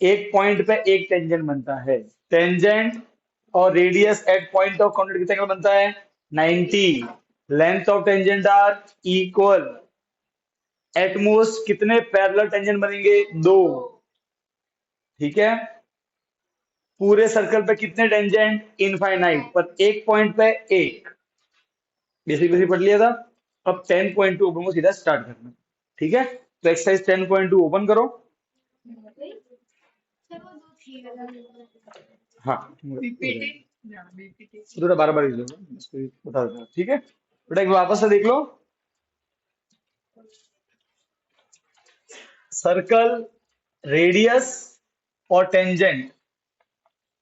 एक पॉइंट पे एक टेंजेंट बनता है। टेंजेंट और radius at point of contact कितना एंगल बनता है? 90। Length of tangent are equal. At most कितने पैरेलल टेंजेंट बनेंगे? दो। ठीक है। पूरे सर्कल पे कितने टेंजेंट? इनफाइनाइट, पर एक पॉइंट पे एक। बेसिक बेसिक पढ़ लिया था। अब 10.2 ओपन को सीधा स्टार्ट करना। ठीक है, तो एक्सरसाइज 10.2 ओपन करो। हाँ, थोड़ा बार बार यूज होगा, इसको बता देता हूँ। ठीक है बेटा, एक बार वापस से देख लो। सर्कल, रेडियस और टेंजेंट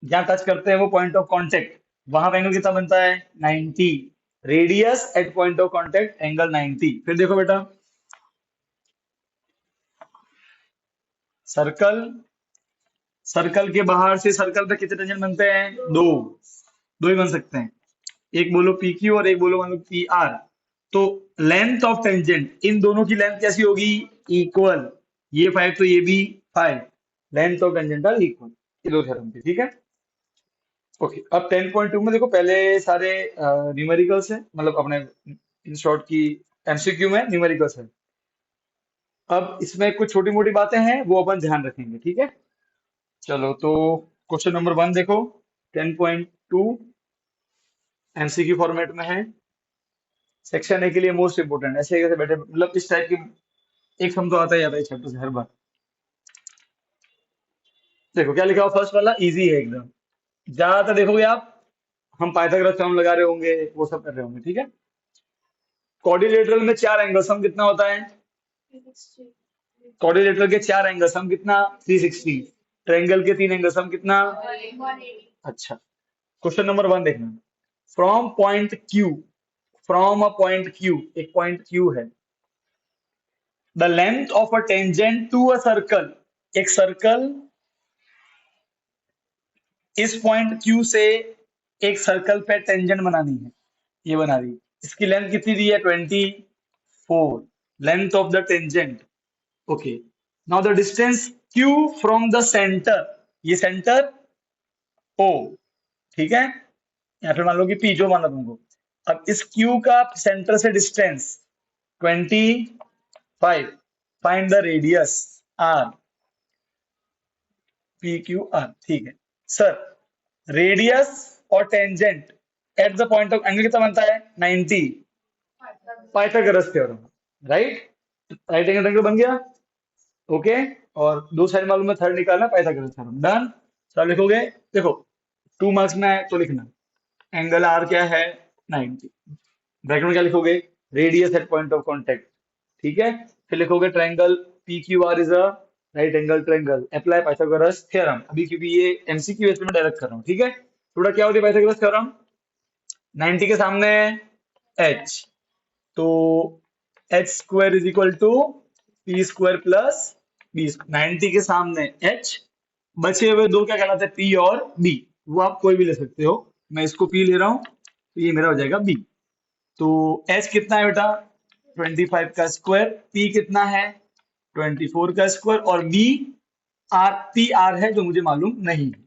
जहां टच करते हैं वो पॉइंट ऑफ कांटेक्ट, वहां पे एंगल कितना बनता है? 90। Radius at point of contact angle 90। फिर देखो बेटा, सर्कल, सर्कल के बाहर से सर्कल पे कितने टेंजेंट बनते हैं? दो। दो ही बन सकते हैं। एक बोलो पी क्यू और एक बोलो मान लो पी आर। तो लेंथ ऑफ टेंजेंट, इन दोनों की लेंथ कैसी होगी? इक्वल। ये 5 तो ये भी 5। Length of tangent are equal. ये दो थ्योरम थी। ठीक है। ओके, अब 10.2 में देखो, पहले सारे न्यूमेरिकल्स है, मतलब अपने इन शॉर्ट की एमसीक्यू में न्यूमेरिकल्स है। अब इसमें कुछ छोटी मोटी बातें हैं, वो अपन ध्यान रखेंगे। ठीक है, चलो तो क्वेश्चन नंबर 1 देखो। 10.2 एमसीक्यू फॉर्मेट में है। सेक्शन ए के लिए मोस्ट इंपोर्टेंट। ऐसे कैसे बैठे, मतलब इस टाइप की एक सम तो आता ही आता है चैप्टर से हर बार। देखो क्या लिखा हुआ, फर्स्ट वाला इजी है एकदम। ज्यादातर देखोगे आप, हम पाइथागोरस थ्योरम लगा रहे होंगे, वो सब कर रहे होंगे। ठीक है। क्वाड्रिलेटरल में चार एंगल सम कितना होता है? क्वाड्रिलेटरल के चार एंगल सम कितना? 360। ट्रायंगल के तीन एंगल सम कितना? अच्छा, क्वेश्चन नंबर 1 देखना। From point Q, from a point Q, एक पॉइंट क्यू है। The length of a tangent to a circle, एक सर्कल इस पॉइंट क्यू से एक सर्कल पे टेंजेंट बनानी है, ये बना दी। इसकी लेंथ कितनी दी है? 24। Length of the tangent. Okay, now the distance Q from the centre, ये सेंटर ओ। ठीक है, या फिर मान लो कि पी, जो माना तुमको। अब इस क्यू का सेंटर से distance 25। Find the radius R, P Q R. ठीक है सर, रेडियस और tangent at the point of angle कितना बनता है? 90। Pythagoras theorem. Right, right angle triangle बन गया। ओके, और दो साइड मालूम है, थर्ड निकालना, पाइथागोरस थ्योरम डन। सब लिखोगे। देखो 2 मार्क्स में है तो लिखना। एंगल आर क्या है? 90। ब्रैकेट में क्या लिखोगे? Radius at point of contact. ठीक है, फिर लिखोगे triangle P Q R is a right angle triangle, apply Pythagoras theorem. अभी क्योंकि ये एमसीक्यू इसमें डायरेक्ट कर रहा हूँ। ठीक है, थोड़ा क्या होती है पाइथागोरस थ्योरम? 90 के सामने h, तो H square is equal to P square plus B. 90 के सामने h, बचे हुए दो क्या कहलाते हैं? p और b। वो आप कोई भी ले सकते हो, मैं इसको p ले रहा हूं, तो ये मेरा हो जाएगा b। तो h कितना है बेटा? 25 का स्क्वायर। p कितना है? 24 का स्क्वायर। और b आर, पी आर है जो मुझे मालूम नहीं है।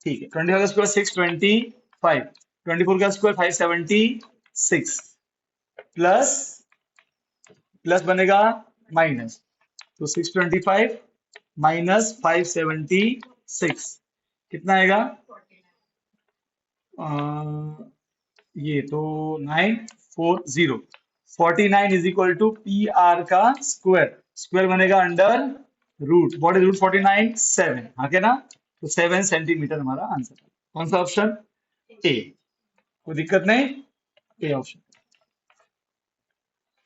ठीक है, 25 का स्क्वायर 625, 24 का स्क्वायर 576, प्लस, प्लस बनेगा माइनस, तो 625 माइनस 576 कितना आएगा? ये तो 940। 49 is equal to P R का स्क्वायर। स्क्वायर बनेगा under root, what is root 49? 7। हाँ के ना, तो 7 सेंटीमीटर हमारा आंसर है। कौन सा ऑप्शन? ए। कोई दिक्कत नहीं, ए ऑप्शन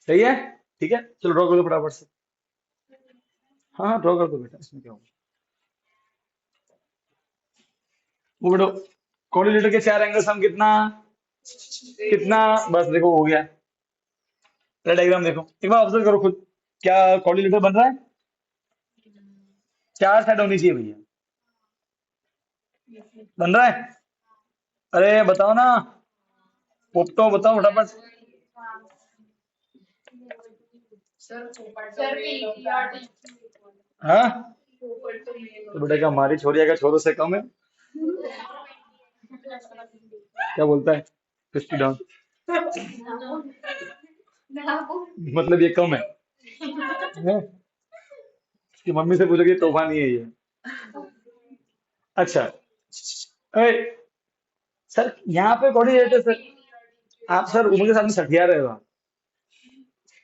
सही है। ठीक है, चलो ड्रॉ कर दो फटाफट से। हाँ ड्रॉ कर दो बेटा, इसमें क्या होगा। वो बेटो, कोऑर्डिनेटर के चार एंगल सम कितना? कितना? बस देखो हो गया। डायग्राम देखो, एक बार ऑब्जर्व करो खुद, क्या कोऑर्डिनेटर बन रहा है? चार साइड होनी चाहिए भैया। बन रहा है? अरे बताओ ना, पोपटो बताओ फटाफट। हाँ, तो बेटा क्या हमारी छोरिया का छोरों से कम है? क्या बोलता है? 50 डाउन मतलब ये कम है? इसकी मम्मी से पूछोगे तोहफा नहीं है ये। अच्छा। अरे सर यहाँ पे कोऑर्डिनेटर सर, आप सर उम्र के साथ में सठिया रहे हो आप।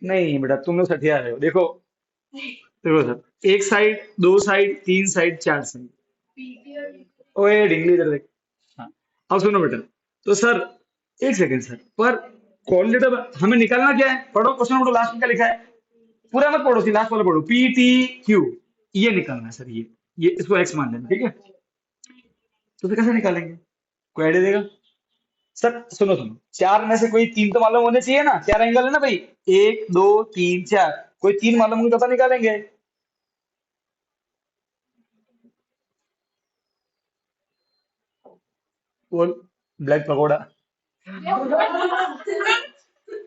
नहीं बेटा तुम लोग सठिया रहे हो। देखो देखो सर, एक साइड, दो साइड, तीन साइड, चार साइड। ओए डिंगली इधर देख। हाँ, अब सुनो बेटा। तो सर एक सेकंड सर, पर कोऑर्डिनेटर हमें निकालना क्या है? पढ़ो क्वेश्चन नंबर लास्ट में क्या लिखा है। पूरा मत पढ़ो, सी लास्ट वाला पढ़ो, पी टी क्यू। ये निकालना है सर, ये इसको एक्स मान लेना, ठीक है? तो फिर कैसे निकालेंगे? कोई आइडिया देगा? सर सुनो सुनो, चार में से कोई तीन तो मालूम होने चाहिए ना, चार एंगल है ना भाई। एक दो तीन चार, कोई तीन मालूम होंगे तो पता निकालेंगे। बोल। ब्लैक पकौड़ा।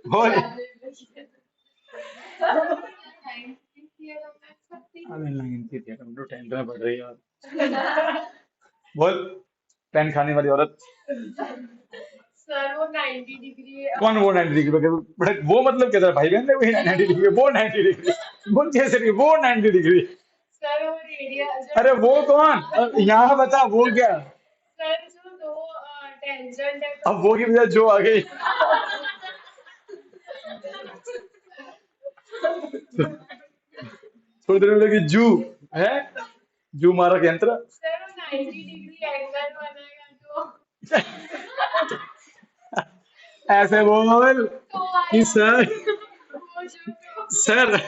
बोल। अरे लाइन की थी, तुम तो टेंथ में पढ़ रही हो। बोल। पेन खाने वाली औरत। कौन वो 90 डिग्री पे? बड़े वो मतलब क्या था भाई बहन ने, वही 90 डिग्री, वो 90 डिग्री। बोल कैसे रही वो 90 डिग्री? अरे वो कौन, यहाँ बता वो क्या? अब वो की बजाय जो आ गई। थोड़ी देर में लगी जू है, जू मारक यंत्र। ऐसे बोल कि सर, सर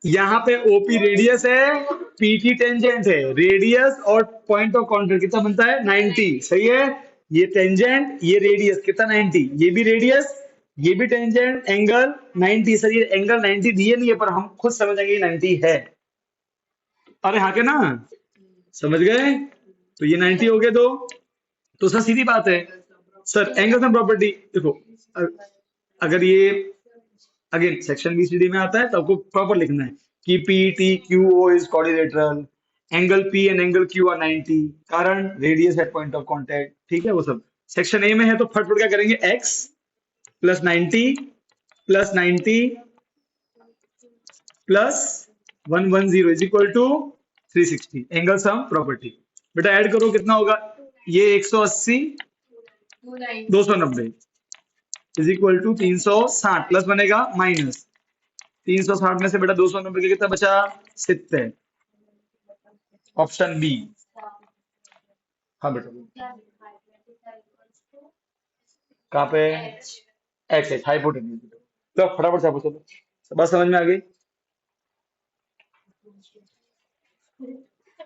यहाँ पे ओपी रेडियस है, पीटी टेंजेंट है, रेडियस और पॉइंट ऑफ कॉन्टेक्ट कितना बनता है? 90, सही है। ये टेंजेंट, ये रेडियस कितना? 90। ये भी रेडियस, ये भी टेंजेंट, एंगल 90। सर ये एंगल 90 दिए नहीं है, पर हम खुद समझ जाएंगे ये 90 है। अरे हाँ के ना, समझ गए? तो ये 90 हो गए दो। तो सर सीधी बात है सर, एंगल्स एंड प्रॉपर्टी। देखो अ- अगर ये अगेन सेक्शन बीसीडी में आता है तो आपको प्रॉपर लिखना है कि P T Q O is coordinator, angle P and angle Q are 90, कारण radius at point of contact, ठीक है वो सब। सेक्शन ए में है तो फटफट क्या करेंगे, X plus 90 plus 90 plus 110 is equal to 360, angle sum property. बेटा ऐड करो कितना होगा, ये 180 290 इज इक्वल टू 360, प्लस बनेगा माइनस 360 में से बेटा 290 के कितना बचा? 70। Option B. हाँ बेटा। कहाँ पे? X X hypotenuse. तो फटाफट से आप चलो, बस समझ में आ गई।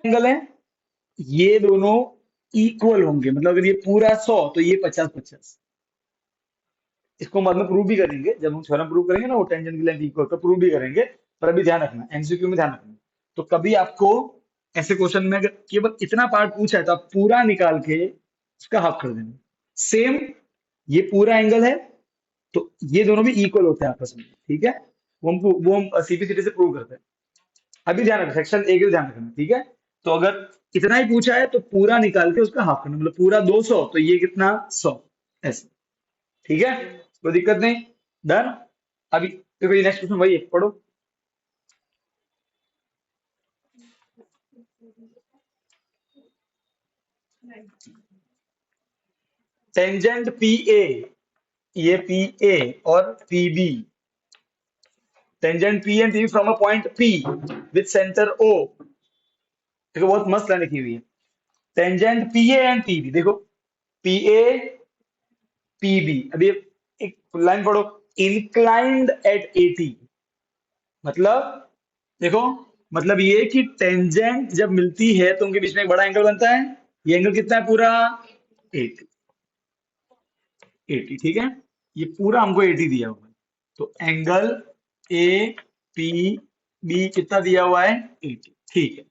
एंगल है, ये दोनों इक्वल होंगे, मतलब अगर ये पूरा 100 तो ये 50-50। इसको बाद में प्रूव भी करेंगे, जब हम थ्योरम प्रूव करेंगे ना, वो टेंजेंट की लेंथ इक्वल तो प्रूव भी करेंगे। पर अभी ध्यान रखना, एमसीक्यू में ध्यान रखना। तो कभी आपको ऐसे क्वेश्चन में अगर केवल इतना पार्ट पूछा है तो आप पूरा निकाल के उसका हाफ कर देना। सेम, ये पूरा एंगल है तो ये दोनों भी इक्वल होते हैं आपस में, ठीक है? वो हम सीपीसीटी से प्रूव करते हैं। अभी ध्यान रखना, सेक्शन एक ध्यान रखना, ठीक है? तो अगर इतना ही पूछा है तो पूरा निकाल के उसका हाफ करना, मतलब पूरा 200 तो ये कितना? 100, ऐसे, ठीक है? कोई दिक्कत नहीं। डन। अभी देखो ये नेक्स्ट क्वेश्चन वही है, पढ़ो। टेंजेंट पी ए, ये पी ए और P B, tangent P and P from a point P with centre O. देखो बहुत मस्त लाइन लिखी हुई है, tangent P A and P B. देखो पी ए पी बी, अभी एक लाइन पढ़ो, इंक्लाइंड एट 80, मतलब देखो, मतलब ये कि टेंजेंट जब मिलती है तो उनके बीच में एक बड़ा एंगल बनता है। ये एंगल कितना है पूरा? 80। 80, ठीक है? ये पूरा हमको 80 दिया हुआ है। तो एंगल ए पी बी कितना दिया हुआ है? 80, ठीक है।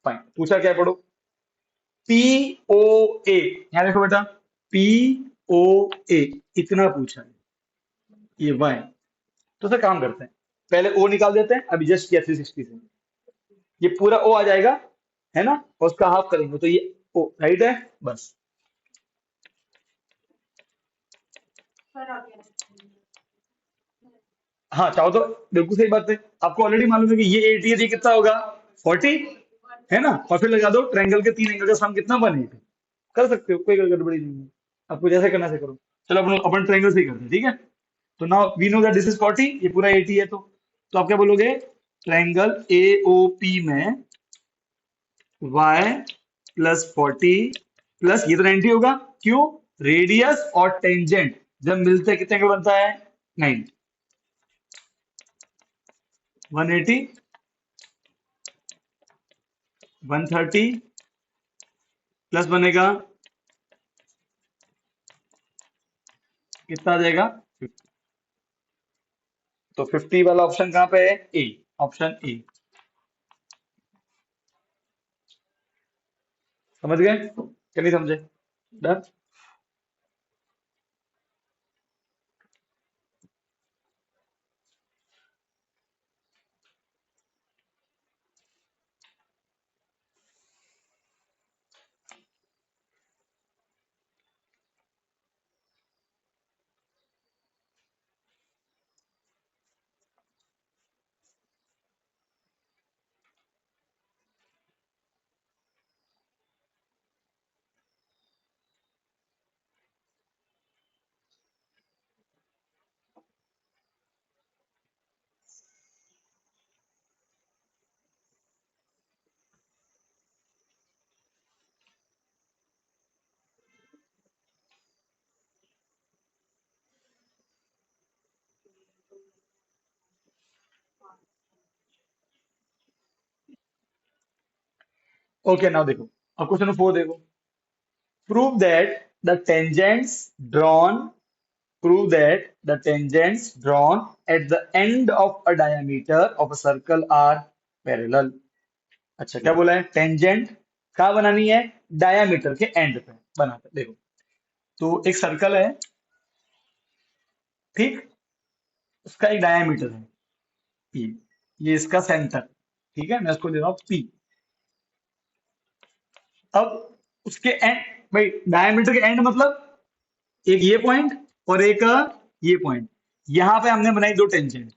फाइन, पूछा क्या है, पढ़ो। पी ओ ए, यहां देखो बेटा, पी ओ ए इतना पूछा है, ये वाई। तो सर काम करते हैं, पहले ओ निकाल देते हैं, अभी जस्ट किया 360 से। ये पूरा ओ आ जाएगा, है ना, और उसका हाफ करेंगे तो ये ओ राइट है बस। हाँ चाहो तो, बिल्कुल सही बात है। आपको ऑलरेडी मालूम है कि ये 80 है, ये कितना होगा 40, है ना, और फिर लगा दो ट्रायंगल के तीन एंगल का सम कितना 180। कर सकते हो, कोई गड़बड़ी नहीं है, आपको जैसे करना से करो। चलो अपन अपन ट्रायंगल से ही करते हैं, ठीक है। तो now we know that this is 40, ये पूरा 80 है, तो आप क्या बोलोगे, ट्रायंगल एओपी में y प्लस 40 प्लस ये तो 90 होगा, क्यों, रेडियस और टेंजेंट जब मिलते हैं कितने का बनता है 90, 180, 130 प्लस बनेगा कितना आ जाएगा 50। तो 50 वाला ऑप्शन कहां पे है, ए, ऑप्शन ए। समझ गए कि नहीं समझे, डन। ओके नाउ देखो, अब क्वेश्चन 4 देखो, prove that the tangents drawn prove that the tangents drawn at the end of a diameter of a circle are parallel। अच्छा क्या बोला है, टेंजेंट कहाँ बनानी है, डायामीटर के एंड पे बनाते हैं। देखो, तो एक सर्कल है, ठीक, उसका एक डायामीटर है पी, ये इसका सेंटर, ठीक है, मैं उसको ले रहा हूँ पी। अब उसके एंड, भाई डायामीटर के एंड मतलब एक ये पॉइंट और एक ये पॉइंट, यहां पे हमने बनाई दो टेंजेंट,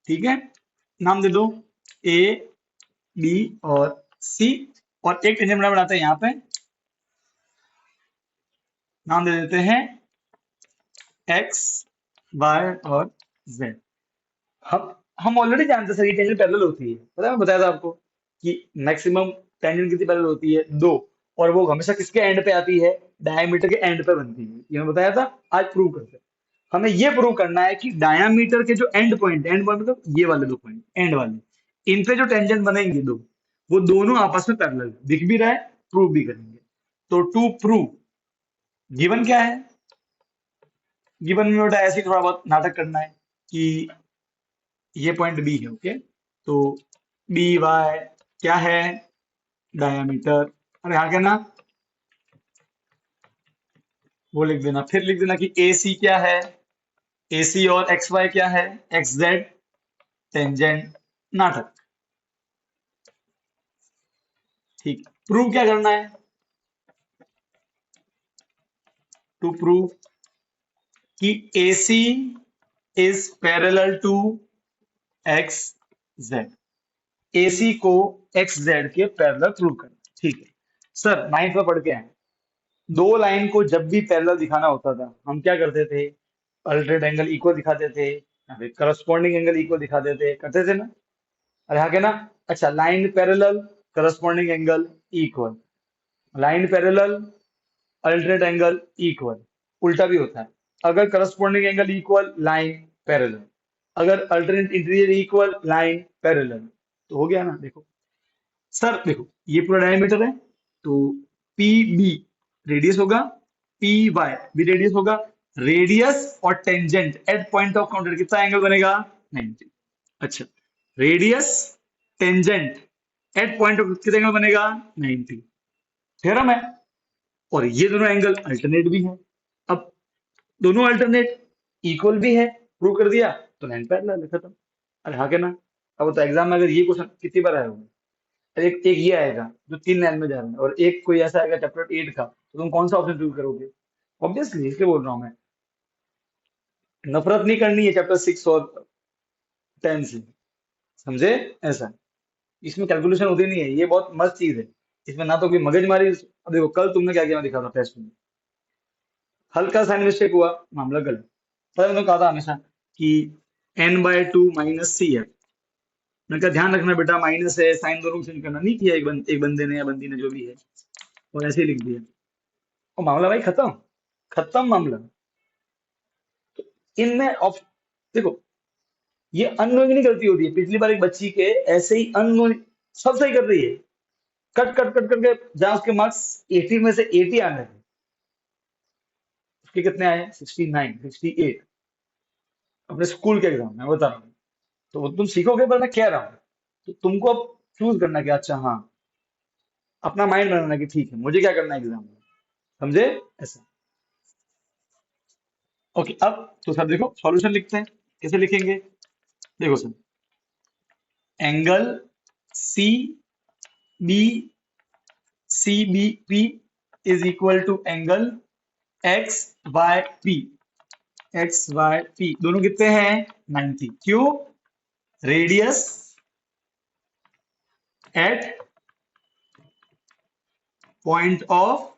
ठीक है, नाम दे दो ए बी और सी, और एक टेंजेंट बनाते हैं यहाँ पे, नाम दे देते हैं एक्स वाई और जेड। हम ऑलरेडी जानते हैं सर ये टेंजेंट पैरेलल होती है, पता है, मैं बताया था आपको कि मैक्सिमम टेंजेंट कितनी पैरेलल होती है, दो, और वो हमेशा किसके एंड पे आती है, डायमीटर के एंड पे बनती है, ये मैं बताया था। आज प्रूव करते हैं। हमें ये प्रूव करना है कि डायमीटर के जो एंड पॉइंट मतलब ये वाले दो पॉइंट एंड वाले, इन पे जो टेंजेंट बनेंगे दो, वो दोनों आपस में पैरेलल दिख भी रहा है, प्रूव भी करेंगे। तो टू प्रूव, गिवन क्या है, गिवन में बेटा ऐसे ही थोड़ा बहुत नाटक करना है कि ये पॉइंट बी है, ओके, तो बी वाई क्या है, डायमीटर, अरे हाँ क्या ना, वो लिख देना, फिर लिख देना कि ए सी क्या है, ए सी और एक्स वाई क्या है, एक्स जेड, टेंजेंट, नाटक, ठीक। प्रूव क्या करना है, टू प्रूव कि A C is parallel to X Z, AC को एक्स जेड के पैरेलल प्रूव करना, ठीक है। सर नाइन्थ में पढ़ के आए, दो लाइन को जब भी पैरेलल दिखाना होता था हम क्या करते थे, अल्टरनेट एंगल इक्वल दिखाते थे या फिर करस्पॉन्डिंग एंगल इक्वल दिखाते थे, करते थे ना, अरे हाँ क्या ना। अच्छा, line parallel, corresponding angle equal, line parallel, alternate angle equal, उल्टा भी होता है, अगर corresponding angle equal line parallel, अगर alternate interior equal line parallel, तो हो गया ना। देखो सर, देखो ये पूरा डायमीटर है, तो पी बी रेडियस होगा, पी वाई भी रेडियस होगा, रेडियस और tangent eight point of counter कितना एंगल बनेगा 90। अच्छा, radius tangent at point of कितना एंगल बनेगा 90, थ्योरम है। और ये दोनों एंगल अल्टरनेट भी है, अब दोनों अल्टरनेट इक्वल भी है, प्रूव कर दिया, तो लाइन पैरेलल है, खत्म। अरे हाँ क्या ना, अब तो एग्जाम में अगर ये क्वेश्चन कितनी बार आया होगा, एक एक ये आएगा जो 3 लाइन में जा रहा है, और एक कोई ऐसा आएगा चैप्टर 8 का, तो तुम कौन सा ऑप्शन चूज करोगे? ऑब्वियसली इसलिए बोल रहा हूँ मैं, नफरत नहीं करनी है चैप्टर 6 और 10 से, समझे? ऐसा, इसमें कैलकुलेशन होती नहीं है, ये बहुत मस्त चीज है। इसमें ना तो कोई मगजमारी। अब देखो कल तुमने क्या किया मैं दिखा था टेस्ट में, हल्का सा मिस्टेक हुआ, मामला गलत। पर मैंने कहा था हमेशा कि n/2 - c है, मैंने कहा ध्यान रखना बेटा माइनस है, साइन दोनों चेंज करना नहीं किया, एक बंदे ने या बंदी ने जो भी है, और ऐसे ही लिख दिया, और मामला भाई खत्म, खत्म मामला। इनमें ऑप्शन देखो, ये अननोइंगली गलती होती है। पिछली बार एक बच्ची के ऐसे ही अननोइंग, सब सही कर रही है, कट कट कट करके जहां उसके मार्क्स 80 में से 80 आने थे, उसके कितने आए? 69, 68, अपने स्कूल के एग्जाम में, बता रहा हूँ। तो वो तुम सीखोगे, पर मैं कह रहा हूँ, तो तुमको अब चूज करना कि अच्छा हाँ, अपना माइंड बनाना कि ठीक है मुझे क्या करना है एग्जाम में, समझे? ऐसा। ओके, अब तो सर देखो सॉल्यूशन लिखते हैं, कैसे लिखेंगे? देखो sir, angle C B C B P is equal to angle X Y P, X Y P दोनों कितने हैं? 90। क्यों? Radius at point of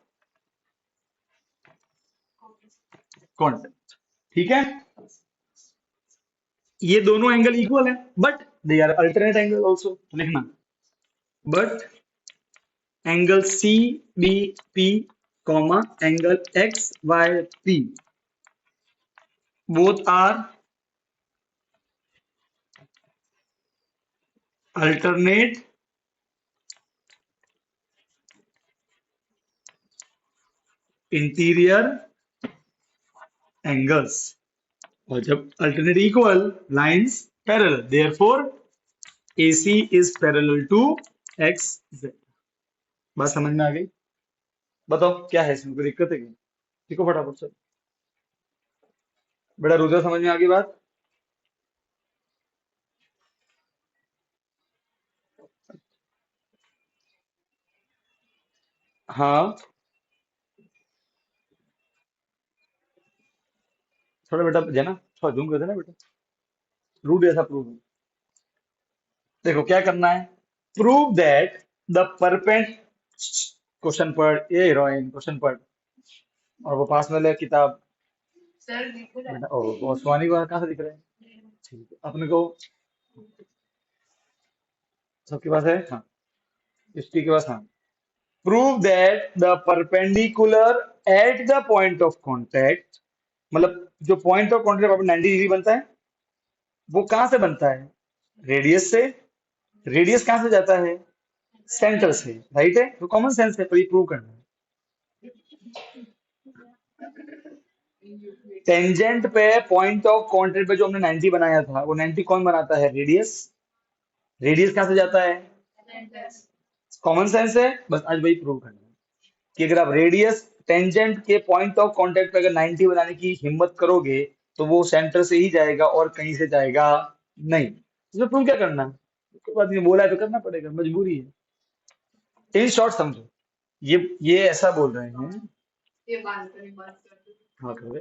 contact, ठीक है? ये दोनों एंगल इक्वल है, but they are alternate angle also, लिखना, but angle C B P comma angle X Y P both are alternate interior angles, और जब alternate equal, lines parallel, therefore AC is parallel to XZ। बात समझ में आ गई? बताओ क्या है इसमें, कोई दिक्कत है क्या? देखो फटाफट सर, बेटा रुद्र समझ में आ गई बात? हाँ, थोड़ा बेटा है ना, थोड़ा जूम कर देना बेटा, रूट ऐसा प्रूव है। देखो क्या करना है, प्रूव दैट द परपेंड, क्वेश्चन पढ़ ये हीरोइन, क्वेश्चन पढ़, और वो पास में ले किताब। बेटा ओ वो सुहानी को कहाँ से दिख रहा है? ठीक है, अपने को सबके पास है, हाँ, हिस्ट्री के पास, हाँ। Prove that the perpendicular eight the point of contact, मतलब जो पॉइंट ऑफ कांटेक्ट 90 डिग्री बनता है, वो कहां से बनता है? रेडियस से। रेडियस कहां से जाता है? सेंटर से, राइट है, तो कॉमन सेंस है, पर ये प्रूव करना है। टेंजेंट पे पॉइंट ऑफ कांटेक्ट पे जो हमने 90 बनाया था, वो 90 कौन बनाता है? रेडियस। रेडियस कहां से जाता है? कॉमन सेंस है, बस आज वही प्रूव करना है कि अगर आप रेडियस टेंजेंट के पॉइंट ऑफ कांटेक्ट पे अगर 90 बनाने की हिम्मत करोगे, तो वो सेंटर से ही जाएगा और कहीं से जाएगा नहीं। इसमें प्रूव क्या करना है? कोई बात नहीं, बोला है तो करना पड़ेगा, मजबूरी है। इन शॉर्ट समझो, ये ऐसा बोल रहे हैं, हाँ करो।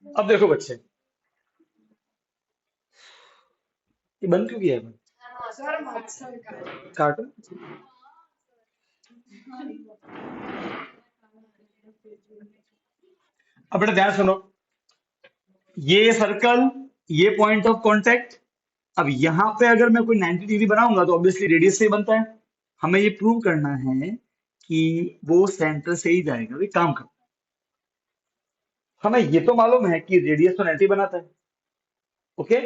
अब देखो बच्चे, ये बंद क्यों किया है? काटो। अब बेटा ध्यान सुनो, ये सर्कल, ये पॉइंट ऑफ कांटेक्ट, अब यहाँ पे अगर मैं कोई 90 डिग्री बनाऊंगा तो ऑब्वियसली रेडियस से ही बनता है। हमें ये प्रूव करना है कि वो सेंटर से ही जाएगा, ये काम कर। हमें ये तो मालूम है कि रेडियस तो 90 बनाता है। ओके,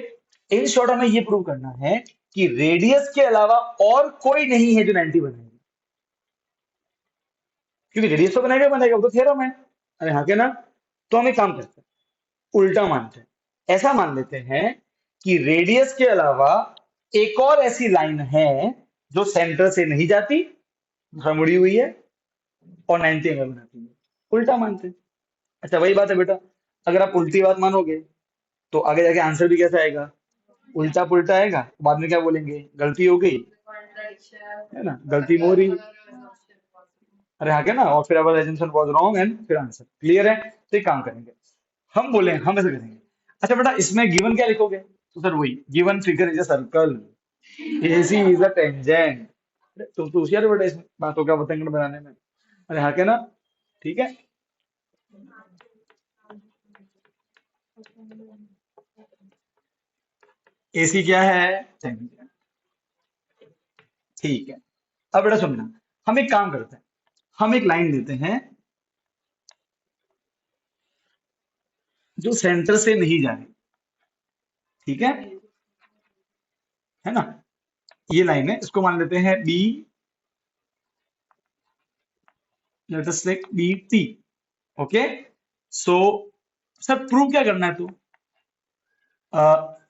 इन शॉर्ट हमें ये प्रूव करना है कि रेडियस के अलावा और कोई नहीं है जो 90 बनाएगा, क्योंकि रेडियस तो बनाएगा बनेगा, वो तो थ्योरम है। अरे हाँ के ना। तो हम एक काम करते हैं, उल्टा मानते हैं। ऐसा मान लेते हैं कि रेडियस के अलावा एक और ऐसी लाइन है जो सेंटर से नहीं जाती, थोड़ा मुड़ी हुई है और 90 एंगल बनाती है। उल्टा मानते हैं। अच्छा वही बात है बेटा, अगर आप उल्टी बात मानोगे तो आगे जाके आंसर भी कैसा आएगा, उल्टा पुल्टा आएगा। बाद में क्या बोलेंगे, गलती हो गई, है ना, गलती मोरी। अरे हाँ क्या ना, और फिर अवर एजम्पशन वाज रॉन्ग एंड फिर आंसर क्लियर है। तो एक काम करेंगे, हम बोले हम ऐसे करेंगे। अच्छा बेटा इसमें गिवन क्या लिखोगे, तो सर वही given figure is a circle, AC is a tangent. तुम तो होशियार हो बेटा इस बातों का पतंगड़ बनाने में। अरे हाँ क्या ना, ठीक है। एसी क्या है, टेंजेंट। ठीक है, अब बेटा सुनना, हम एक काम करते हैं, हम एक लाइन लेते हैं जो सेंटर से नहीं जा रही, ठीक है ना। ये लाइन है, इसको मान लेते हैं B, let us take B T. Okay, so sir prove क्या करना है तो,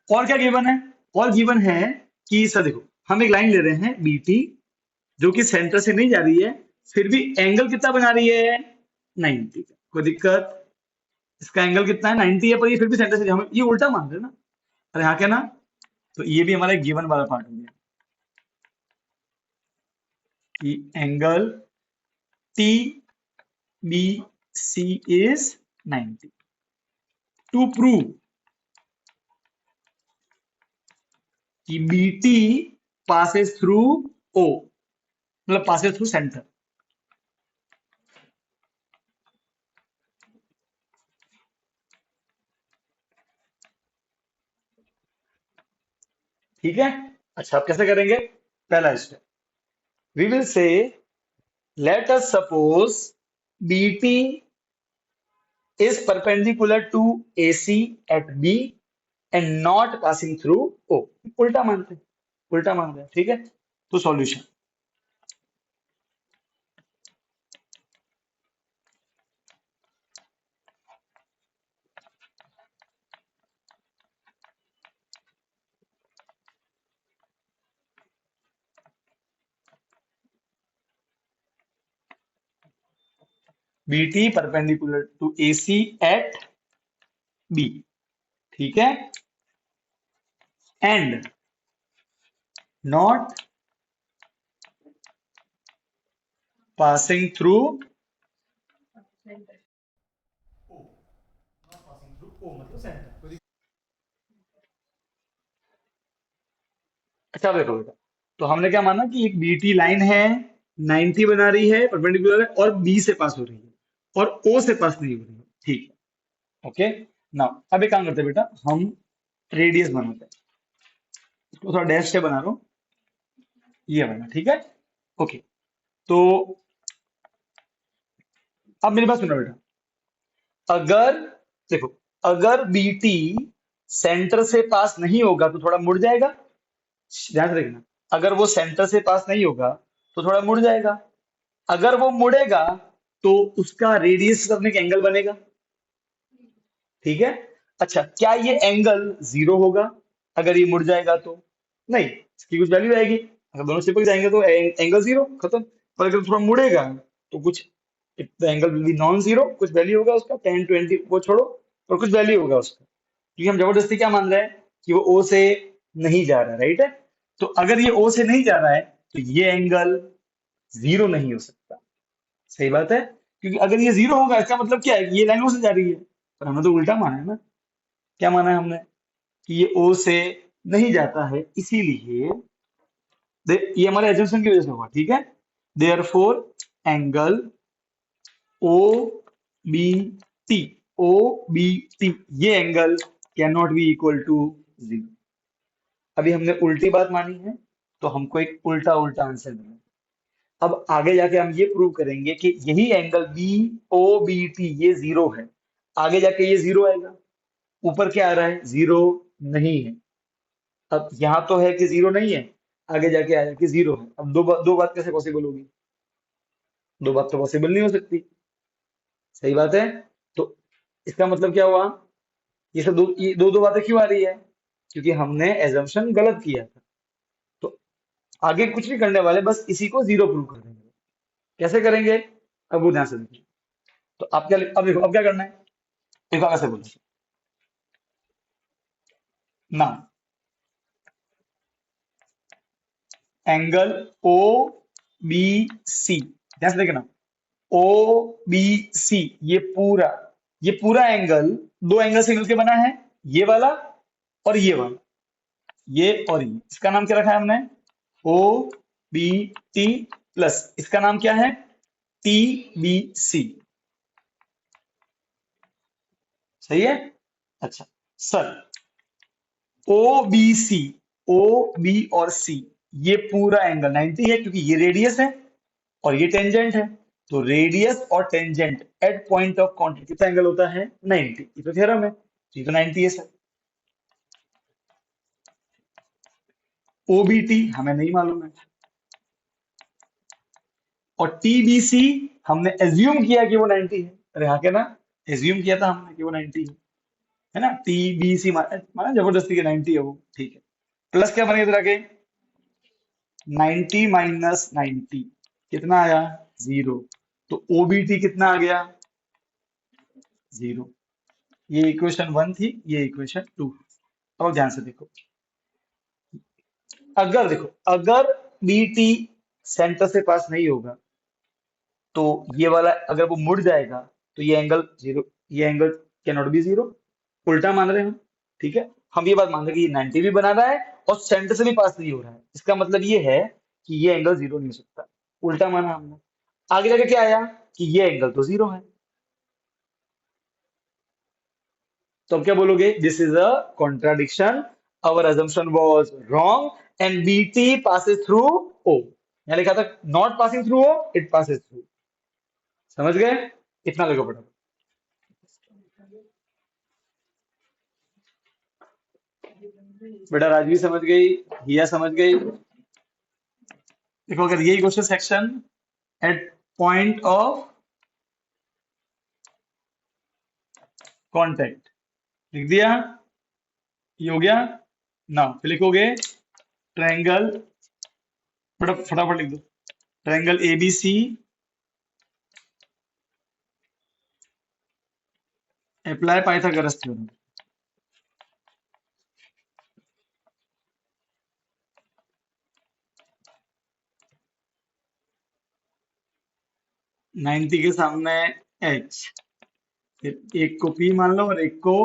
और क्या गिवन है, और गिवन है कि सर देखो हम एक लाइन ले रहे हैं बी टी जो कि सेंटर से नहीं जा रही है, फिर भी एंगल कितना बना रही है, 90 का। कोई दिक्कत, इसका एंगल कितना है, 90 है, पर ये फिर भी सेंटर से हम ये उल्टा मान रहे हैं ना। अरे हाँ क्या ना, तो ये भी हमारा गिवन वाला पार्ट हो गया कि angle T B C is 90। To prove कि B T passes through O, मतलब पासेस थ्रू सेंटर। ठीक है, अच्छा आप कैसे करेंगे, पहला step, we will say let us suppose BT is perpendicular to AC at B and not passing through O। उल्टा मानते हैं, उल्टा मान रहे हैं, ठीक है। तो solution, BT perpendicular to AC at B, ठीक है, and not passing through O, not passing through O मतलब सेंटर। अच्छा देखो बेटा, तो हमने क्या माना कि एक बीटी लाइन है, 90 बना रही है, परपेंडिकुलर है और बी से पास हो रही है और ओ से पास नहीं हो रही है, ठीक है। ओके, नाउ अब एक काम करते हैं बेटा, हम रेडियस बनाते हैं, इसको थोड़ा डैश से बना रहा हूँ, ये बना, ठीक है। ओके, तो अब मेरी बात सुनो बेटा, अगर देखो, अगर बीटी सेंटर से पास नहीं होगा तो थोड़ा मुड़ जाएगा, ध्यान से देखना, अगर वो सेंटर से पास नहीं होगा तो थोड़ा मुड़ जाएगा, अगर वो मुड़ेगा तो उसका रेडियस अपने एंगल बनेगा, ठीक है। अच्छा क्या ये एंगल जीरो होगा अगर ये मुड़ जाएगा तो, नहीं, इसकी कुछ वैल्यू आएगी, अगर दोनों चिपक जाएंगे तो एंगल जीरो खत्म। पर अगर थोड़ा मुड़ेगा तो कुछ angle will be non zero, कुछ वैल्यू होगा उसका 10 20 वो छोड़ो, और कुछ वैल्यू होगा उसका, क्योंकि हम जबरदस्ती क्या मान रहे हैं कि वो ओ से नहीं जा रहा है, राइट है। तो अगर ये ओ से नहीं जा रहा है तो ये एंगल जीरो नहीं हो सकता, सही बात है, क्योंकि अगर ये जीरो होगा इसका मतलब क्या है कि ये लाइन ओ से जा रही है, पर हमने तो उल्टा माना है ना। क्या माना है हमने कि ये ओ से नहीं जाता है, इसीलिए ये हमारे एजम्पशन की वजह से होगा, ठीक है। Therefore angle O B T, O B T, ये angle can not be equal to zero. अभी हमने उल्टी बात मानी है तो हमको एक उल्टा उल्टा आंसर मिला। अब आगे जाके हम ये प्रूव करेंगे कि यही angle B O B T ये जीरो है, आगे जाके ये जीरो आएगा। ऊपर क्या आ रहा है, जीरो नहीं है। अब यहाँ तो है कि जीरो नहीं है, आगे जाके आया कि जीरो है। अब दो बात कैसे पॉसिबल होगी, दो बात तो पॉसिबल नहीं हो सकती। सही बात है। तो इसका मतलब क्या हुआ, ये सब ये दो बातें क्यों आ रही है, क्योंकि हमने एजम्पशन गलत किया था। तो आगे कुछ नहीं करने वाले, बस इसी को जीरो प्रूव कर देंगे। कैसे करेंगे, अब वो ध्यान से देखिए। तो आप क्या, अब देखो अब क्या करना है, देखो कैसे बोलो ना, एंगल ओ बी सी, ध्यान से देखना, ओ बी सी, ये पूरा एंगल दो एंगल से मिलकर बना है, ये वाला और ये वाला, ये और ये। इसका नाम क्या रखा है हमने, ओ बी टी, प्लस इसका नाम क्या है, टी बी सी। सही है। अच्छा sir, O B C, O B और सी, ये पूरा एंगल 90 है, क्योंकि ये रेडियस है और ये टेंजेंट है। तो रेडियस और tangent eight point of contact कितना एंगल होता है, 90। ये तो थ्योरम है, ये तो 90 है सर। ओबीटी हमें नहीं मालूम है, और टीबीसी हमने एज्यूम किया कि वो 90 है। अरे हाँ, क्या ना, एज्यूम किया था हमने कि वो 90 है ना। टीबीसी माना जबरदस्ती के 90 है वो, ठीक है। प्लस क्या बनेगा इधर आके, 90 माइनस 90 कितना आया, जीरो। तो ओबीटी कितना आ गया, जीरो। ये इक्वेशन वन थी, ये इक्वेशन टू। अब ध्यान से देखो, अगर देखो, अगर बीटी सेंटर से पास नहीं होगा, तो ये वाला अगर वो मुड़ जाएगा, तो ये एंगल जीरो, ये angle can not B zero. उल्टा मान रहे हैं हम, ठीक है। हम ये बात मान रहे हैं कि ये 90 भी बना रहा है और सेंटर से भी पास नहीं हो रहा है, इसका मतलब ये है कि ये एंगल जीरो नहीं हो सकता। उल्टा माना हमने। आगे जाके क्या आया, कि ये एंगल तो जीरो है। तो अब क्या बोलोगे, this is a contradiction, our assumption was wrong and bt passes through o। यहाँ लिखा था not passing through o, it passes through. समझ गए, इतना लिखो फटाफट। बेटा राजवी समझ गई, हिया समझ गई। देखो, अगर यही question section at point of contact लिख दिया, ये हो गया ना। फिर लिखोगे ट्रायंगल, फटाफट लिख दो, triangle ABC apply Pythagoras theorem. 90 के सामने एच, फिर एक को पी मान लो और एक को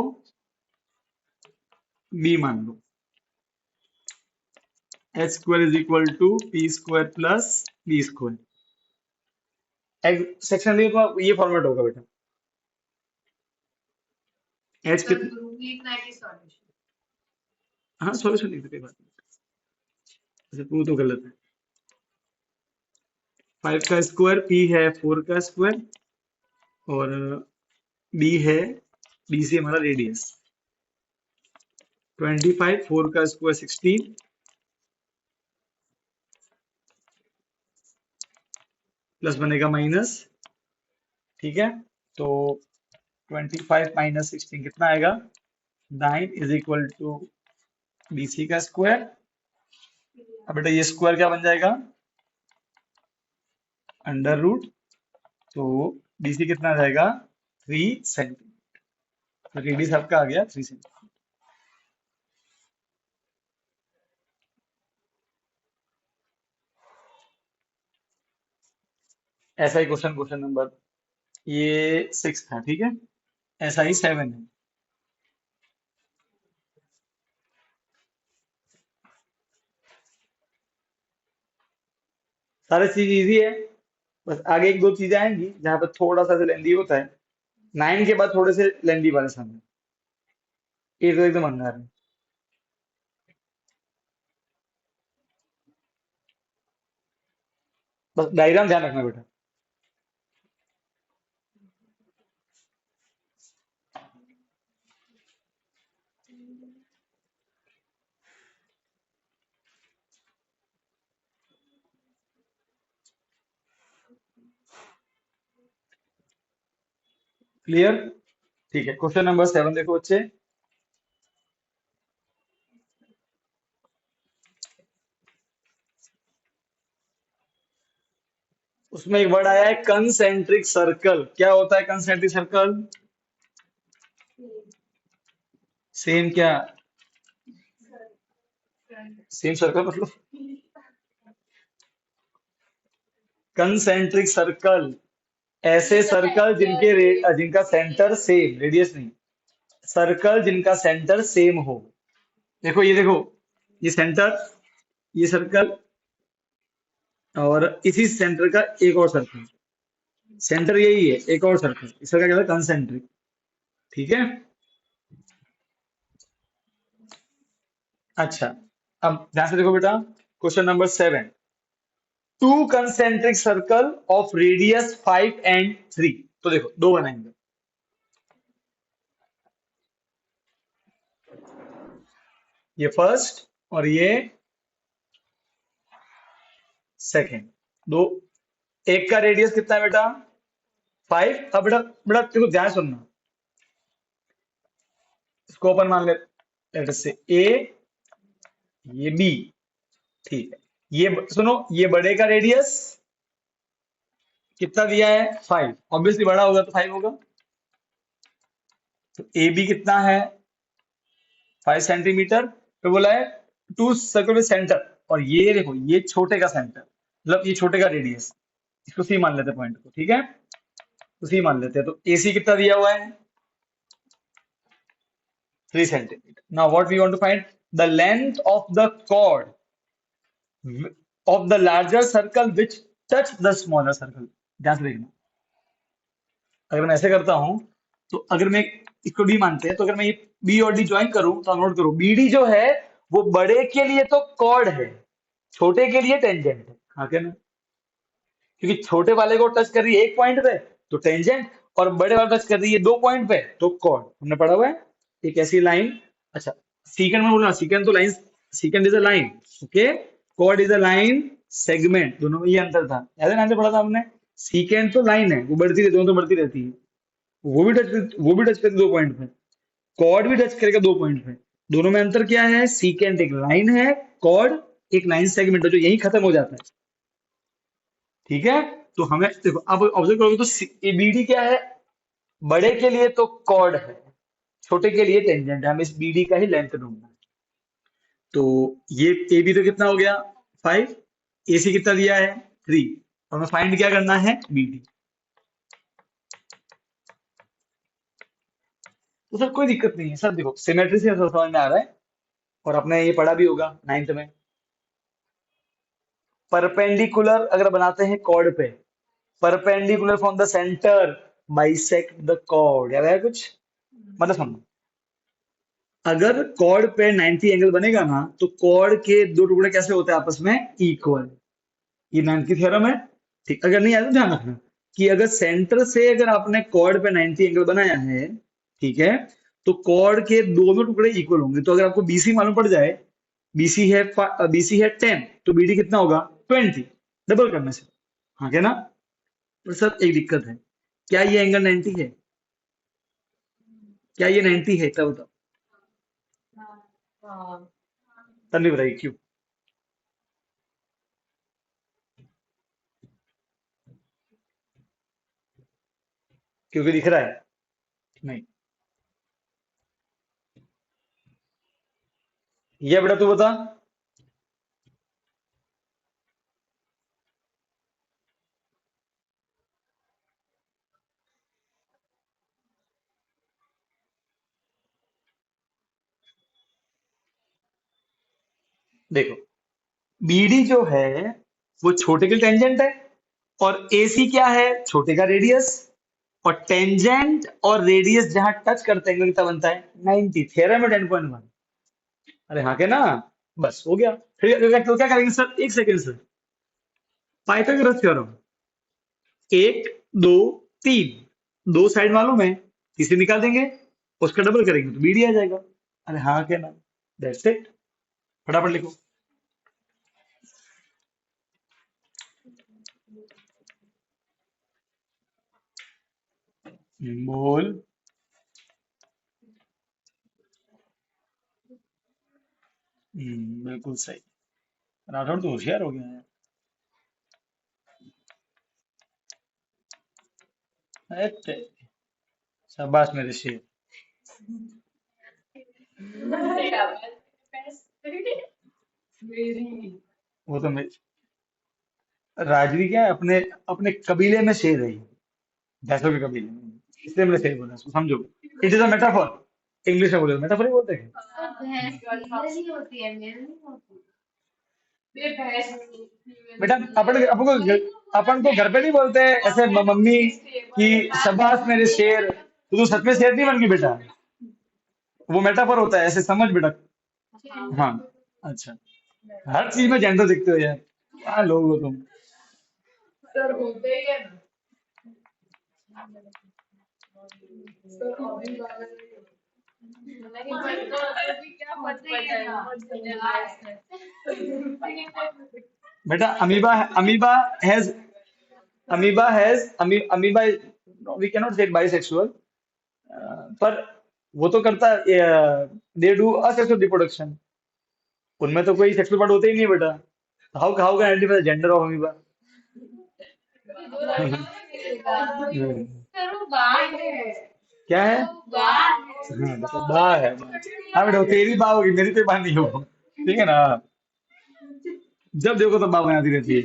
बी मान लो। H square is equal to P square plus B square. Section लिए तो ये फॉर्मेट होगा बेटा, एच कितना, हाँ सॉल्यूशन लिख दो, कोई बात नहीं। अच्छा तू तो गलत है, 5 का स्क्वायर, पी है 4 का स्क्वायर, और बी है, बी से हमारा रेडियस 25, 4 का स्क्वायर 16, प्लस बनेगा माइनस, ठीक है। तो 25 माइनस 16 कितना आएगा, 9 इज इक्वल टू बीसी का स्क्वायर। अब बेटा ये स्क्वायर क्या बन जाएगा, अंडर रूट। तो बीसी कितना आ जाएगा, 3 सेंटीमीटर। तो रेडियस आपका आ गया 3 सेंटीमीटर। ऐसा ही क्वेश्चन, क्वेश्चन नंबर ये 6 था, ठीक है। ऐसा ही 7 है। सारी चीज इजी है, बस आगे एक दो चीजें आएंगी जहां पर थोड़ा सा लेंदी होता है। 9 के बाद थोड़े से लेंदी वाले समय, ये तो एकदम अंगार है। बस डायग्राम ध्यान रखना बेटा। क्लियर? ठीक है, क्वेश्चन नंबर 7 देखो बच्चे। उसमें एक वर्ड आया है कंसेंट्रिक सर्कल। क्या होता है कंसेंट्रिक सर्कल? सेम क्या? सेम सर्कल मतलब कंसेंट्रिक सर्कल ऐसे सर्कल जिनका सेंटर सेम, रेडियस नहीं, सर्कल जिनका सेंटर सेम हो। देखो ये देखो, ये सेंटर, ये सर्कल, और इसी सेंटर का एक और सर्कल, सेंटर यही है, एक और सर्कल, इसका क्या कहता है? कंसेंट्रिक। ठीक है। अच्छा, अब ध्यान से देखो बेटा, question number 7। Two concentric circle of radius 5 and 3। तो देखो दो बनाएंगे, ये फर्स्ट और ये सेकंड। दो, एक का रेडियस कितना है बेटा? 5। अब बेटा बेटा देखो ध्यान से सुनना, इसको अपन मान लेते से ए, ये बी। ठीक है, ये सुनो, ये बड़े का रेडियस कितना दिया है? 5। ऑब्वियसली बड़ा होगा तो 5 होगा। तो ए बी कितना है? 5 सेंटीमीटर। तो बोला है टू सर्कल विद सेंटर, और ये देखो ये छोटे का सेंटर, मतलब ये छोटे का रेडियस, इसको सी मान लेते हैं पॉइंट को। ठीक है, तो सी मान लेते हैं। तो एसी कितना दिया हुआ है? 3 centimetre. Now what we want to find the length of the chord of the larger circle which touch the smaller circle. ध्यान से देखना, अगर मैं ऐसे करता हूं, तो अगर मैं इसको डी मानते हैं, तो अगर मैं ये बी और डी ज्वाइन करूं, तो नोट करो बी डी जो है वो बड़े के लिए तो कॉर्ड है, छोटे के लिए टेंजेंट है। हाँ क्या ना? क्योंकि छोटे वाले को टच कर रही है एक पॉइंट पे तो टेंजेंट, और बड़े वाले टच कर रही है 2 पॉइंट पे तो कॉर्ड। हमने पढ़ा हुआ है एक ऐसी लाइन। अच्छा, सीकेंड में बोलना, सीकेंड तो line, secant is a line, okay. Chord is a line segment, दोनों में ये अंतर था, याद है ना? हमने पढ़ा था हमने, सीकेंड तो लाइन है, वो बढ़ती रहती है, दोनों तो बढ़ती रहती है, वो भी टच करती 2 पॉइंट पे, कॉर्ड भी टच करेगा 2 पॉइंट पे। दोनों में अंतर क्या है? सीकेंट एक लाइन है, कॉर्ड एक लाइन सेगमेंट है जो यही खत्म हो जाता है। ठीक है, तो हमें देखो, अब ऑब्जर्व करोगे तो बीडी क्या है? बड़े के लिए तो कॉर्ड है, छोटे के लिए टेंजेंट है, हमें इस बीडी का ही लेंथ ढूंढना है। तो ये ए बी तो कितना हो गया? 5। ए सी कितना दिया है? 3। और हमें फाइंड क्या करना है? बीडी। तो सर कोई दिक्कत नहीं है सर, देखो सिमेट्री से समझ में आ रहा है, और आपने ये पढ़ा भी होगा 9th में। परपेंडिकुलर अगर बनाते हैं कॉर्ड पे, perpendicular from the centre bisect the chord, याद है कुछ? मतलब समझो, अगर कॉर्ड पे 90 एंगल बनेगा ना, तो कॉर्ड के दो टुकड़े कैसे होते हैं आपस में? इक्वल। ये 9th की थ्योरम है। ठीक, अगर नहीं आया तो ध्यान रखना कि अगर सेंटर से अगर आपने कॉर्ड पे 90 एंगल बनाया है, ठीक है, तो कॉर्ड के दोनों टुकड़े इक्वल होंगे। तो अगर आपको बीसी मालूम पड़ जाए, बीसी है 10, तो बीडी कितना होगा? 20, डबल करने से। हाँ क्या ना? पर सर एक दिक्कत है, क्या ये एंगल 90 है? क्या ये 90 है? तब बताओ, तब नहीं बताइए क्यों? क्योंकि दिख रहा है? नहीं, ये बेटा तू बता। देखो, बीडी जो है वो छोटे के टेंजेंट है, और एसी क्या है? छोटे का रेडियस। और टेंजेंट और रेडियस जहां टच करते हैं कितना बनता है? 90, थ्योरम है 10.1। अरे हाँ के ना? बस हो गया। फिर तो क्या करेंगे सर? एक सेकेंड सर, पाइथागोरस थ्योरम, एक, दो, तीन, दो साइड मालूम है, तीसरी निकाल देंगे, उसका डबल करेंगे तो बीडी आ जाएगा। अरे हाँ के ना? दैट्स इट, फटाफट लिखो। बोल। बिल्कुल सही। राठौड़ तो होशियार हो गया है। अरे, शाबाश मेरे शेर। वो तो मेरे राजवी क्या है, अपने अपने कबीले में शेर है ये, भैंसों के कबीले में, इसलिए मैंने शेर बोला, इसको समझो। It is a metaphor. English में बोले मेटाफॉर ही बोलते हैं। बेटा अपन को घर पे नहीं बोलते ऐसे मम्मी कि शाबाश मेरे शेर, तो तू सच में शेर नहीं बन गई बेटा। वो मेटाफोर होता है, ऐसे समझ बेटा। हाँ। अच्छा। हर चीज में जेंडर दिखते हो यार, क्या लोग हो तुम। बेटा amoeba has amoeba we cannot say bisexual, पर वो तो करता है, दे डू असेक्सुअल रिप्रोडक्शन, उनमें तो कोई सेक्सुअल पार्ट होते ही नहीं है बेटा। How how can identify the gender of amoeba. क्या है? हाँ बेटा बा है। हाँ बेटा वो तेरी बा होगी, मेरी तो बा नहीं हो, ठीक है ना। जब देखो तो बा बनाती रहती है।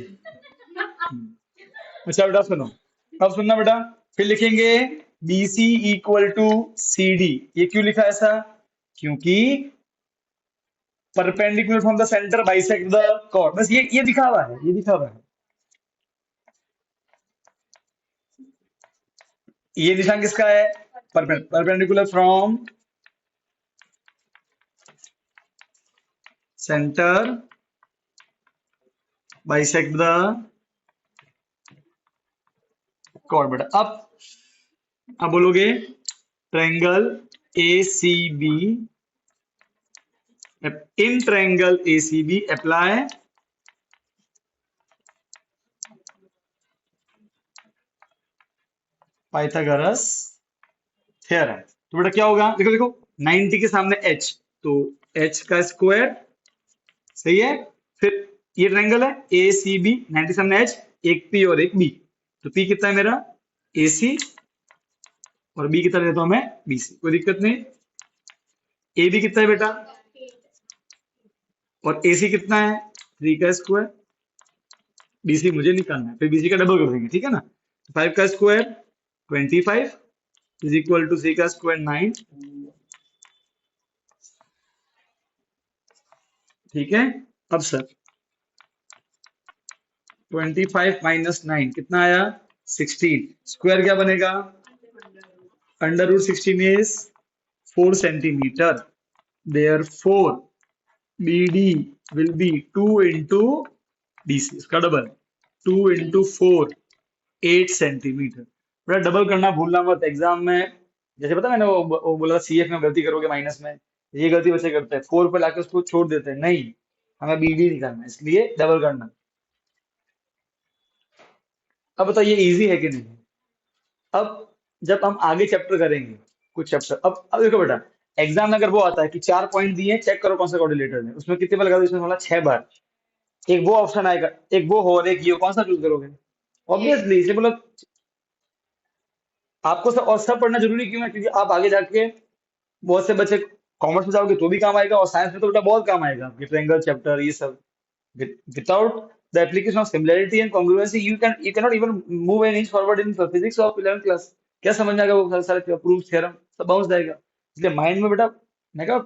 अच्छा बेटा सुनो, अब सुनना बेटा। फिर लिखेंगे B C equal to C D. ये क्यों लिखा ऐसा? क्योंकि perpendicular from the centre bisect the chord, बस ये दिखा हुआ है, ये दिखा हुआ है। ये निशान किसका है? Perpendicular from centre bisect the chord बेटा। अब बोलोगे triangle A C B, in triangle A C B apply Pythagoras theorem. तो बेटा क्या होगा, देखो देखो, 90 के सामने h, तो h का स्क्वायर, सही है। फिर ये ट्रायंगल है ए सी बी, 90 सामने h, एक p और एक b, तो p कितना है मेरा ए सी, और b कितना लेता हूं मैं बी सी, कोई दिक्कत नहीं। ए बी कितना है बेटा, और ए सी कितना है 3 का स्क्वायर, बी सी मुझे निकालना है, फिर बी सी का डबल कर देंगे, ठीक है ना। 5 का स्क्वायर 25 इज इक्वल टू सी का स्क्वायर 9, ठीक है। अब सर 25 माइनस 9 कितना आया 16, स्क्वायर क्या बनेगा, under root 16 is 4 centimetre, therefore B D will be 2 into D C, इसका डबल 2 इंटू 4 8 सेंटीमीटर। बड़ा डबल करना भूलना मत एग्जाम में, जैसे पता मैंने वो बोला सी एफ में गलती करोगे माइनस में, ये गलती बच्चे करते हैं, 4 पे लाके उसको छोड़ देते हैं, नहीं, हमें बी डी निकालना है, इसलिए डबल करना। अब बताइए इजी है कि नहीं। अब जब हम आगे चैप्टर करेंगे, कुछ चैप्टर, अब देखो बेटा, एग्जाम में अगर वो आता है कि 4 पॉइंट दिए, चेक करो कौन सा कोऑर्डिनेटर है, उसमें कितने बार लगा दो, इसमें बोला 6 बार, एक वो ऑप्शन आएगा, एक वो हो और एक ये हो, कौन सा चूज करोगे? ऑब्वियसली इसे बोला। आपको सब और सब पढ़ना जरूरी क्यों है, क्योंकि आप आगे जाके बहुत से बच्चे कॉमर्स में जाओगे तो भी काम आएगा, और साइंस में तो बेटा बहुत काम आएगा, ये ट्रायंगल चैप्टर ये सब। without the application of similarity and congruency you cannot even move an inch forward in physics of 11th class. क्या समझ में आएगा वो सारे सारे प्रूफ थ्योरम सब बाउंस जाएगा, इसलिए माइंड में बेटा, मैं कहा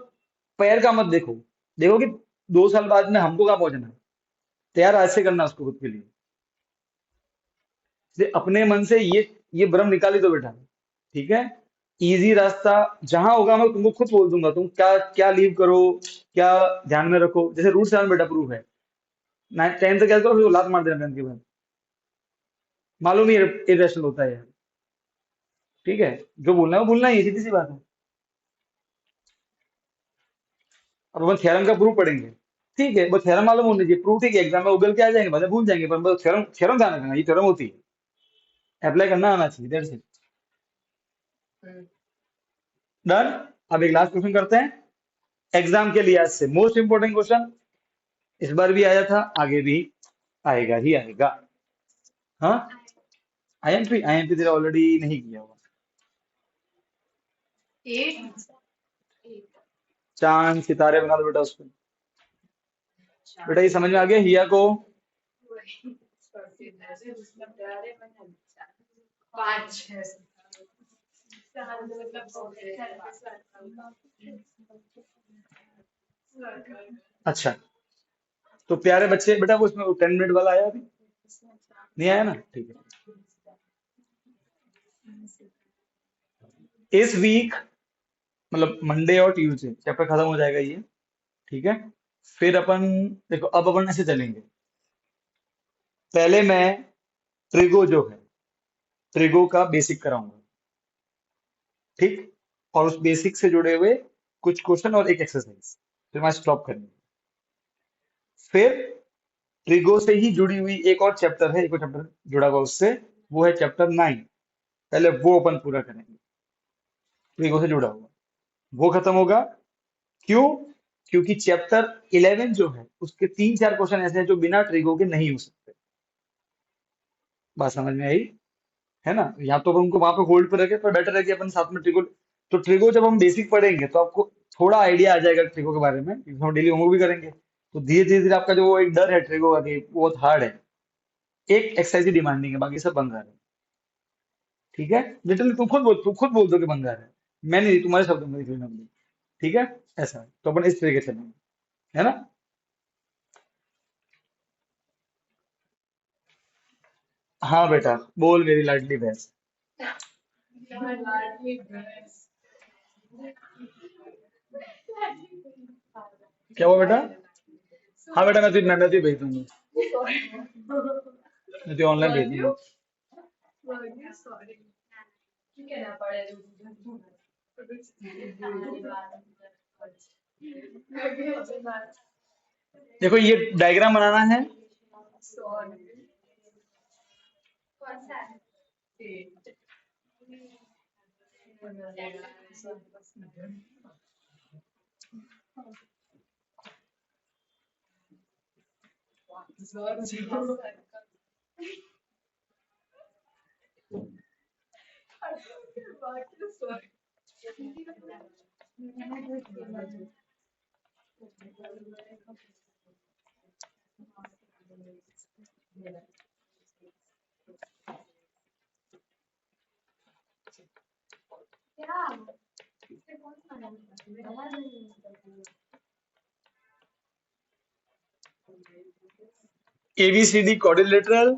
पैर का मत देखो, देखो कि 2 साल बाद में हमको कहाँ पहुंचना है, तैयार आज से करना है उसको खुद के लिए, इसलिए अपने मन से ये भ्रम निकाल ही दो बेटा, ठीक है। इजी रास्ता जहां होगा मैं तुमको खुद बोल दूंगा, तुम क्या क्या लीव करो, क्या ध्यान में रखो, जैसे रूट सेवन बेटा प्रूफ है, 10th क्या करो, फिर वो लात मार देना 10th के बाद, मालूम ही इरेशनल होता है यार, ठीक है। जो बोलना है वो बोलना ही है, सीधी सी बात है। अब अपन थ्योरम का प्रूफ पढ़ेंगे, ठीक है, वो थ्योरम मालूम होने चाहिए, प्रूफ ठीक है, एग्जाम में उगल के आ जाएंगे, बाद में भूल जाएंगे, पर थ्योरम थ्योरम ध्यान रखना, ये थ्योरम होती है, अप्लाई करना आना चाहिए, दैट्स इट। डन। अब एक लास्ट क्वेश्चन करते हैं एग्जाम के लिए, आज से मोस्ट इंपोर्टेंट क्वेश्चन, इस बार भी आया था, आगे भी आएगा ही आएगा। हाँ, आईएमपी तेरा ऑलरेडी नहीं किया हुआ। चांद सितारे बना दो बेटा उसको। बेटा ये समझ में आ गया हिया को? अच्छा, तो प्यारे बच्चे, बेटा वो उसमें 10 मिनट वाला आया अभी नहीं आया ना? ठीक है। इस वीक मतलब मंडे और ट्यूसडे चैप्टर खत्म हो जाएगा ये, ठीक है। फिर अपन देखो, अब अपन ऐसे चलेंगे। पहले मैं ट्रिगो जो है, ट्रिगो का बेसिक कराऊंगा, ठीक। और उस बेसिक से जुड़े हुए कुछ क्वेश्चन और एक एक्सरसाइज, फिर मैं स्टॉप करेंगे। फिर ट्रिगो से ही जुड़ी हुई एक और चैप्टर है, एक और चैप्टर जुड़ा हुआ उससे, वो है चैप्टर 9। पहले वो अपन पूरा करेंगे, ट्रिगो से जुड़ा हुआ वो खत्म होगा। क्यों? क्योंकि चैप्टर 11 जो है उसके 3-4 क्वेश्चन ऐसे हैं जो बिना ट्रिगो के नहीं हो सकते। बात समझ में आई? है ना? या तो अपन उनको वहां पे होल्ड पे रखे, पर बेटर है कि अपन साथ में ट्रिगो। तो ट्रिगो जब हम बेसिक पढ़ेंगे तो आपको थोड़ा आइडिया आ जाएगा ट्रिगो के बारे में, क्योंकि हम डेली होमवर्क भी करेंगे। तो धीरे धीरे धीरे आपका जो वो एक डर है ट्रिगो का कि वो बहुत हार्ड है, एक एक्सरसाइज ही डिमांडिंग है, बाकी सब बंगाल है। ठीक है, लिटरली तुम खुद बोल दो कि बंगाल है। मैं नहीं, तुम्हारे शब्दों में लिख लेना मुझे। ठीक है, ऐसा है। तो अपन इस तरीके से चलेंगे, है ना? हाँ बेटा, बोल मेरी लाडली भैंस। क्या हुआ बेटा? हाँ बेटा, मैं तुझे भेज दूंगा, मैं तुझे ऑनलाइन भेज दूंगा। देखो ये डायग्राम बनाना है। ABCD quadrilateral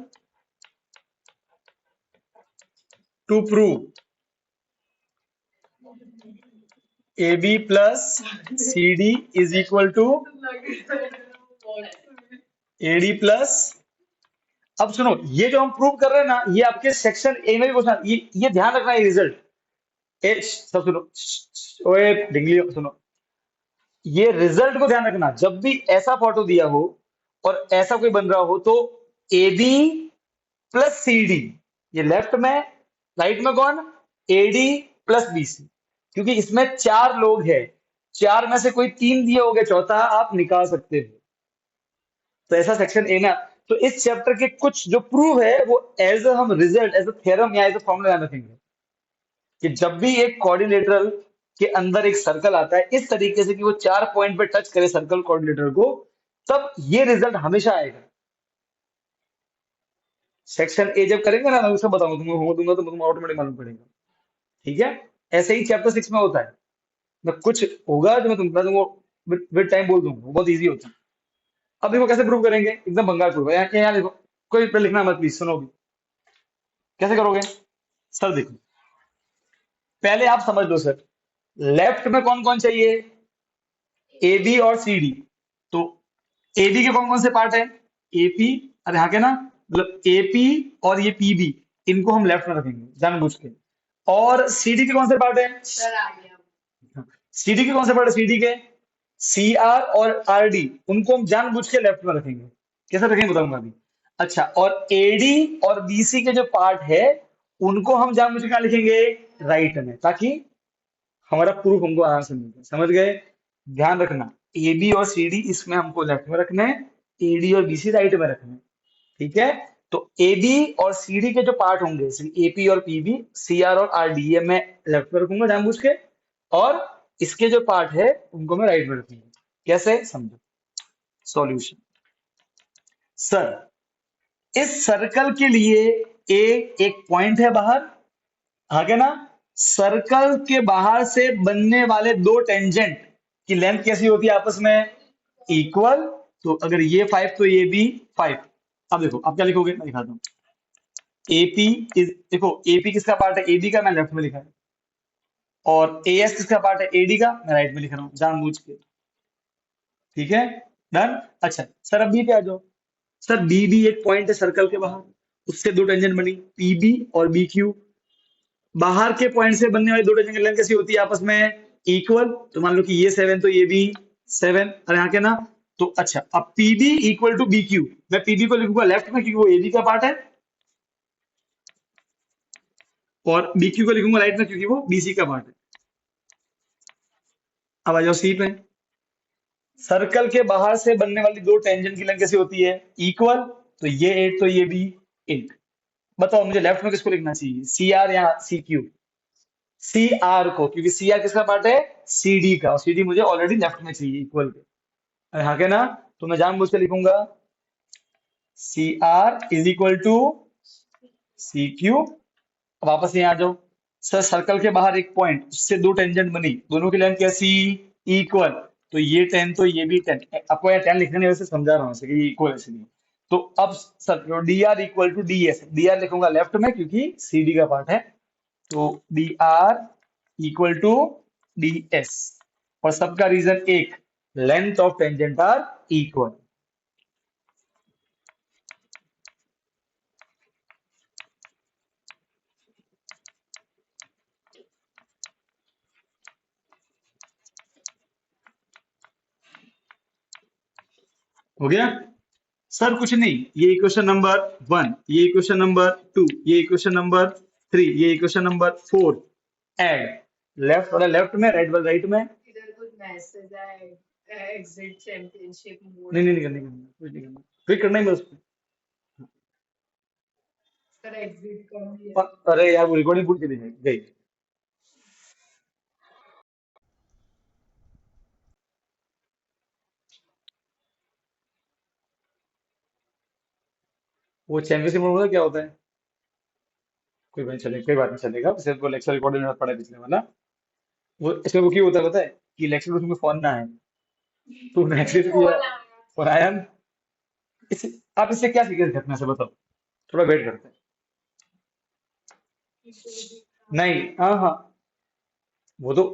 to prove AB plus CD is equal to AD plus। अब सुनो, ये जो हम प्रूव कर रहे हैं ना, ये आपके सेक्शन ए में भी क्वेश्चन, ये ध्यान रखना है रिजल्ट। सब सुनो, ओए डिंगली सुनो, ये रिजल्ट को ध्यान रखना। जब भी ऐसा फोटो दिया हो और ऐसा कोई बन रहा हो, तो A B plus C D, ये लेफ्ट में, राइट में कौन? AD plus BC. क्योंकि इसमें 4 लोग हैं, 4 में से कोई 3 दिए होंगे, चौथा आप निकाल सकते हो। तो ऐसा सेक्शन ए ना। तो इस चैप्टर के कुछ जो प्रूव है वो एज अ हम रिजल्ट, एज अ थ्योरम या एज अ फॉर्मूला ध्यान रखेंगे कि जब भी एक कोऑर्डिनेटर के अंदर एक सर्कल आता है इस तरीके से कि वो 4 पॉइंट पे टच करे सर्कल कोऑर्डिनेटर को, तब ये रिजल्ट हमेशा आएगा। सेक्शन ए जब करेंगे ना, मैं उसको बताऊंगा, तुमको होमवर्क दूंगा तो तुम्हें ऑटोमेटिक मालूम पड़ेगा। ठीक है, ऐसे ही चैप्टर 6 में होता है। मैं कुछ होगा जो मैं तुमको विद टाइम बोल दूंगा, वो बहुत इजी होता है। अब देखो कैसे प्रूव करेंगे, एकदम बंगाल प्रूव है। यहाँ देखो, कोई पे लिखना मत प्लीज, सुनो भी कैसे करोगे। सर देखो, पहले आप समझ लो सर, लेफ्ट में कौन कौन चाहिए? ए बी और सी डी। तो ए बी के कौन कौन से पार्ट है? एपी, अरे हाँ के ना, मतलब एपी और ये पीबी, इनको हम लेफ्ट में रखेंगे जानबूझ के। और सीडी के कौन से पार्ट है? सीडी के कौन से पार्ट है? सीडी के सी आर और आर डी, उनको हम जानबूझ के लेफ्ट में रखेंगे। कैसे रखेंगे बताऊंगा अभी। अच्छा, और एडी और बीसी के जो पार्ट है, उनको हम जानबूझ के कहाँ लिखेंगे? राइट में, ताकि हमारा प्रूफ हमको आराम से मिल जाए। समझ गए? ध्यान रखना, ए बी और सी डी इसमें हमको लेफ्ट में रखना है, ए डी और बी सी राइट में रखना है। ठीक है? तो ए बी और सी डी के जो पार्ट होंगे, ए पी और पी बी, सी आर और आर डी, ये मैं लेफ्ट में रखूंगा जानबूझ के, और इसके जो पार्ट है उनको मैं राइट में रखूंगा। कैसे? समझो। सॉल्यूशन। सर, इस सर्कल के लिए ए एक पॉइंट है बाहर, आगे ना, सर्कल के बाहर से बनने वाले दो टेंजेंट की लेंथ कैसी होती है आपस में? इक्वल। तो अगर ये 5 तो ये भी 5। अब देखो, अब क्या लिखोगे, मैं दिखाता हूँ। एपी इज, देखो एपी किसका पार्ट है? एबी का, मैं लेफ्ट में लिखा है, और एएस किसका पार्ट है? एडी का, मैं राइट में लिख रहा हूँ जानबूझ के। ठीक है? डन। अच्छा सर, अब बी पे आ जाओ। सर बी भी एक पॉइंट है सर्कल के बाहर, उससे दो टेंजेंट बनी, पीबी और बी क्यू। बाहर के पॉइंट से बनने वाली दो टेंजेंट की लेंथ कैसी होती है आपस में? इक्वल। तो मान लो कि ये 7 तो ये भी 7, और यहाँ के ना, तो अच्छा, अब PB equal to B Q, मैं पीबी को लिखूंगा लेफ्ट में क्योंकि वो एबी का पार्ट है, और बी क्यू को लिखूंगा राइट में क्योंकि वो बीसी का पार्ट है। अब आ जाओ सी पे। सर्कल के बाहर से बनने वाली दो टेंजेंट की लेंथ कैसी होती है? इक्वल। तो ये 8 तो ये भी 8। बताओ मुझे लेफ्ट में किसको लिखना चाहिए, सी आर या सी क्यू? सी आर को, क्योंकि सी आर किसका पार्ट है? सी डी का, और सी डी मुझे ऑलरेडी लेफ्ट में चाहिए इक्वल के। अरे हाँ के ना, तो मैं जानबूझ के लिखूंगा C R is equal to C Q. वापस यहाँ आ जाओ। सर सर्कल के बाहर एक पॉइंट, उससे दो टेंजेंट बनी, दोनों की लेंथ कैसी? इक्वल। तो ये 10 तो ये भी 10। आपको यहाँ 10 लिखने नहीं, वैसे समझा रहा हूँ ऐसे कि इक्वल है इसलिए। तो अब sir D R equal to D S, D R लिखूंगा लेफ्ट में क्योंकि सी डी का पार्ट है, तो D R equal to D S, और सबका रीजन एक, length of tangent are equal. हो गया? सर कुछ नहीं, ये इक्वेशन नंबर 1, ये इक्वेशन नंबर 2, ये इक्वेशन नंबर 3, ये इक्वेशन नंबर 4, एड, लेफ्ट वाला लेफ्ट में, राइट वाला राइट में। इधर कुछ मैसेज है, एग्जिट चैंपियनशिप मोड। नहीं नहीं नहीं करना, कुछ नहीं करना, क्लिक करना ही बस उस सर एग्जिट कर दिया। पे। अरे यार वो रिकॉर्डिंग पूरी चली जाएगी, गई। वो चैंपियनशिप मोड में क्या होता है? कोई बात नहीं चलेगा, कोई बात नहीं चलेगा, सिर्फ वो लेक्चर रिकॉर्डिंग में पड़ा है पिछले वाला। वो इसमें वो क्यों होता है पता है? कि लेक्चर उसमें फोन ना है, तो मैसेज किया और आया ना। इस, आप इससे क्या सीखे घटना से, बताओ, थोड़ा वेट करते हैं। नहीं, हाँ हाँ, वो तो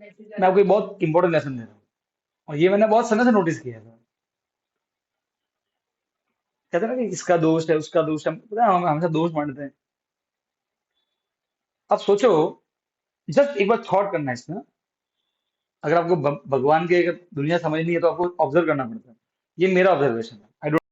मैं आपको एक बहुत इंपॉर्टेंट लेसन दे रहा हूँ, और ये मैंने बहुत समय से नोटिस किया था। कहते हैं ना कि इसका दोस्त है, उसका दोस्त है, पता है हम हमेशा दोस्त बांटते हैं। अब सोचो, जस्ट एक बार थॉट करना है इसमें। अगर आपको भगवान की अगर दुनिया समझनी है तो आपको ऑब्जर्व करना पड़ता है। ये मेरा ऑब्जर्वेशन है, आई